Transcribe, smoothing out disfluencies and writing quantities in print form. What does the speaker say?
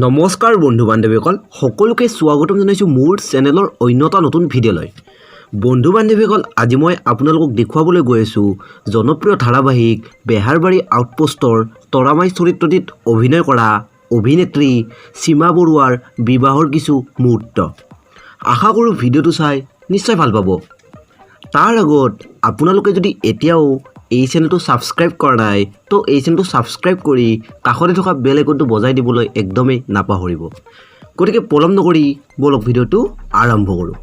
নমস্কাৰ বন্ধু বান্ধৱীসকল সকলোকে স্বাগতম জনাইছো মোৰ চেনেলৰ অন্যটা নতুন ভিডিঅ'লৈ। বন্ধু বান্ধৱীসকল আজি মই আপোনালোকক দেখুৱাবলৈ গৈ আছো জনপ্ৰিয় ধাৰাবাহিক বেহাৰবাৰী আউটপোষ্টৰ তৰামাই চৰিত্ৰটিত অভিনয় কৰা অভিনেত্ৰী সীমা বৰুৱাৰ বিবাহৰ কিছু মুহূৰ্ত। আশা কৰোঁ ভিডিঅ'টো চাই নিশ্চয় ভাল পাব। তাৰ আগত আপোনালোকে যদি এতিয়াও এই চেনেলটো সাবস্ক্ৰাইব কৰা নাই তো এই চেনেলটো সাবস্ক্ৰাইব কৰি কাষতে থকা বেল আইকনটো বজাই দিবলৈ একদমেই নাপাহৰিব। গতিকে পলম নকৰি বলক ভিডিঅ'টো আৰম্ভ কৰোঁ।